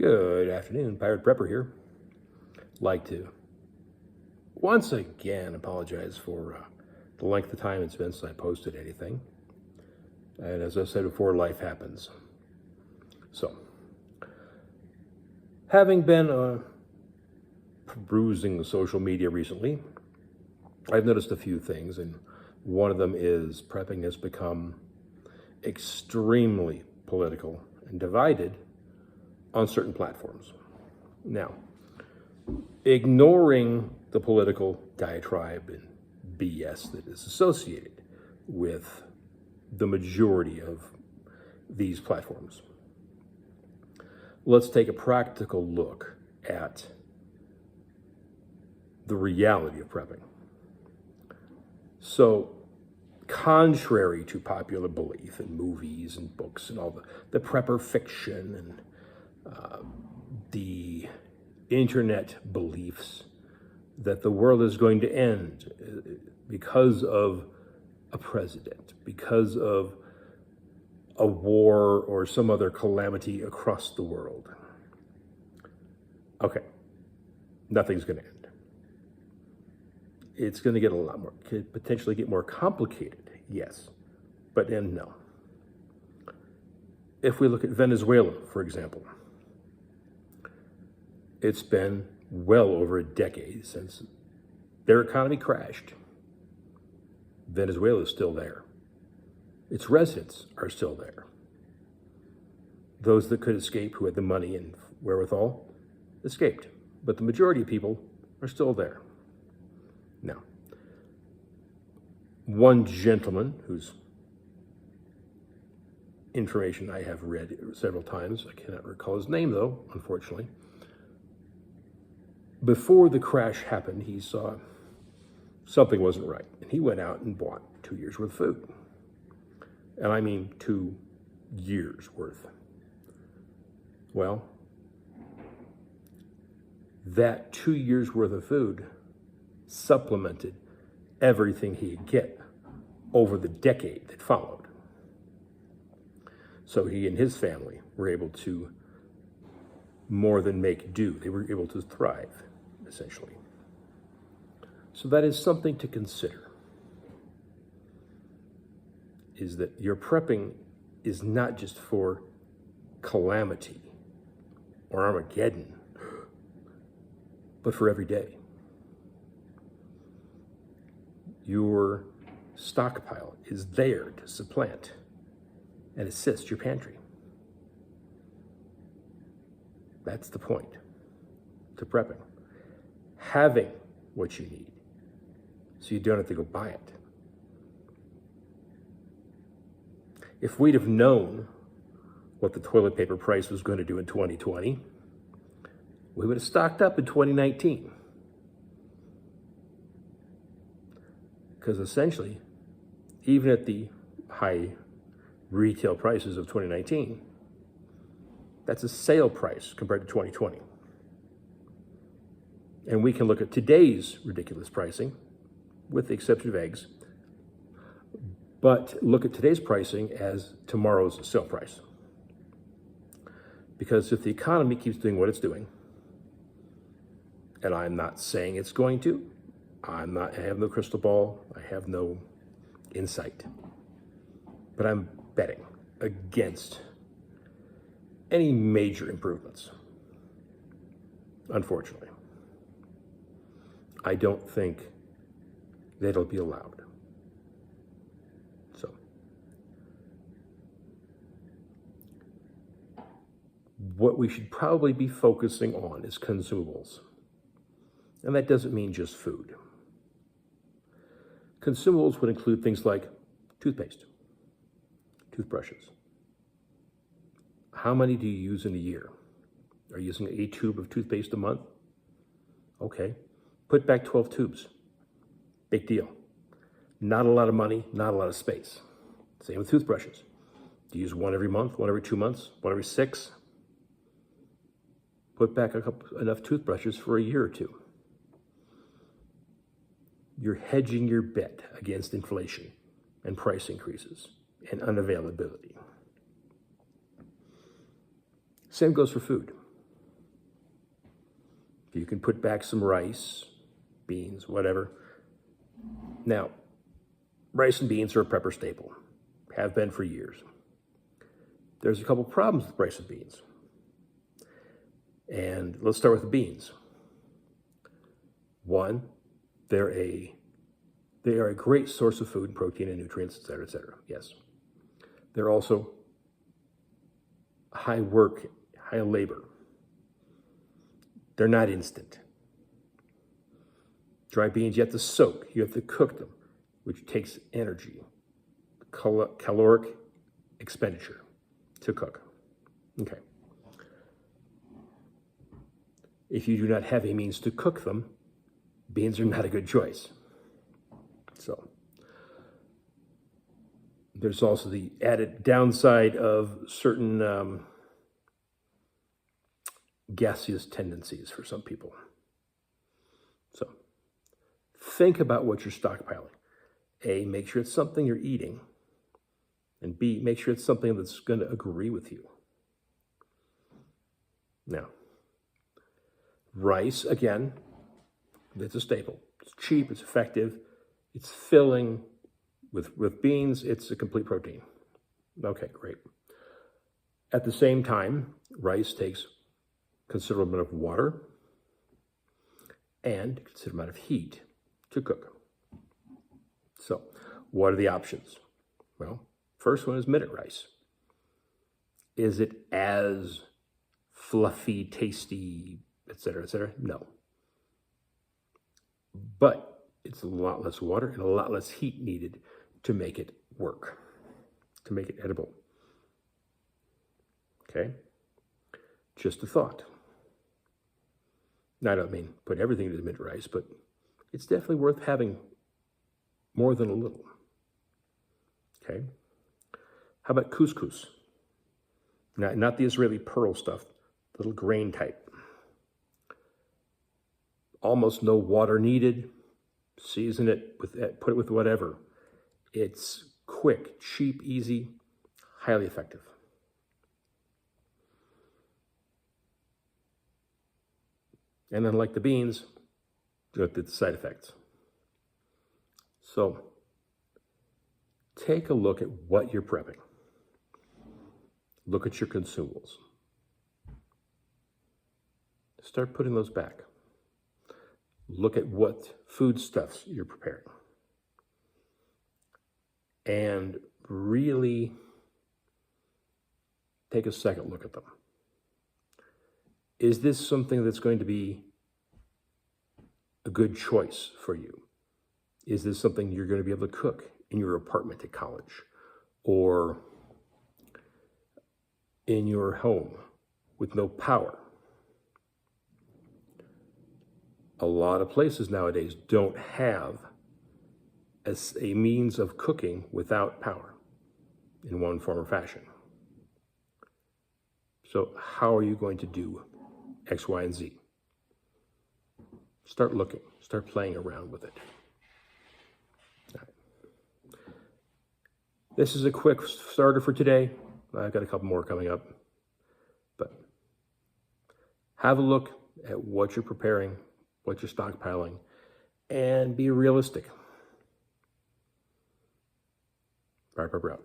Good afternoon, Pirate Prepper here. Like to once again apologize for the length of time it's been since I posted anything. And as I said before, life happens. So, having been perusing the social media recently, I've noticed a few things, and one of them is prepping has become extremely political and divided on certain platforms. Now, ignoring the political diatribe and BS that is associated with the majority of these platforms, let's take a practical look at the reality of prepping. So, contrary to popular belief in movies and books and all the prepper fiction and the internet beliefs that the world is going to end because of a president, because of a war or some other calamity across the world. Okay, nothing's going to end. It's going to get a lot more, could potentially get more complicated, yes, but then no. If we look at Venezuela, for example, it's been well over a decade since their economy crashed. Venezuela is still there. Its residents are still there. Those that could escape, who had the money and wherewithal, escaped. But the majority of people are still there. Now, one gentleman whose information I have read several times, I cannot recall his name though, unfortunately. Before the crash happened, he saw something wasn't right, and he went out and bought 2 years worth of food. And I mean 2 years worth. Well, that 2 years worth of food supplemented everything he could get over the decade that followed. So he and his family were able to more than make do. They were able to thrive, essentially. So that is something to consider, is that your prepping is not just for calamity or Armageddon, but for every day. Your stockpile is there to supplant and assist your pantry. That's the point to prepping. Having what you need so you don't have to go buy it. If we'd have known what the toilet paper price was going to do in 2020, we would have stocked up in 2019. Because essentially, even at the high retail prices of 2019, that's a sale price compared to 2020. And we can look at today's ridiculous pricing, with the exception of eggs, but look at today's pricing as tomorrow's sale price. Because if the economy keeps doing what it's doing, and I'm not saying it's going to, I have no crystal ball, I have no insight, but I'm betting against any major improvements. Unfortunately, I don't think that it'll be allowed. So, what we should probably be focusing on is consumables. And that doesn't mean just food. Consumables would include things like toothpaste, toothbrushes. How many do you use in a year? Are you using a tube of toothpaste a month? Okay, put back 12 tubes. Big deal. Not a lot of money, not a lot of space. Same with toothbrushes. Do you use one every month, one every 2 months, one every 6? Put back enough toothbrushes for a year or two. You're hedging your bet against inflation and price increases and unavailability. Same goes for food. You can put back some rice, beans, whatever. Now, rice and beans are a prepper staple, have been for years. There's a couple problems with rice and beans. And let's start with the beans. One, they are a great source of food, protein and nutrients, et cetera, et cetera. Yes. They're also high work, high labor. They're not instant. Dry beans, you have to soak, you have to cook them, which takes energy, caloric expenditure to cook. Okay. If you do not have a means to cook them, beans are not a good choice. So there's also the added downside of certain gaseous tendencies for some people. So think about what you're stockpiling. A, make sure it's something you're eating. And B, make sure it's something that's going to agree with you. Now, rice, again, it's a staple. It's cheap, it's effective, it's filling. With beans, it's a complete protein. Okay, great. At the same time, rice takes considerable amount of water and considerable amount of heat to cook. So, what are the options? Well, first one is minute rice. Is it as fluffy, tasty, et cetera, et cetera? No. But it's a lot less water and a lot less heat needed to make it work, to make it edible. Okay? Just a thought. Now, I don't mean put everything into the minute rice, but it's definitely worth having more than a little. Okay? How about couscous? Not the Israeli pearl stuff, little grain type. Almost no water needed. Season it with, put it with whatever. It's quick, cheap, easy, highly effective. And unlike the beans, you don't get the side effects. So take a look at what you're prepping. Look at your consumables. Start putting those back. Look at what foodstuffs you're preparing. And really take a second look at them. Is this something that's going to be a good choice for you? Is this something you're going to be able to cook in your apartment at college or in your home with no power? A lot of places nowadays don't have a means of cooking without power in one form or fashion. So how are you going to do X, Y, and Z? Start looking, start playing around with it. All right. This is a quick starter for today. I've got a couple more coming up, but have a look at what you're preparing, what you're stockpiling, and be realistic. Bye, out.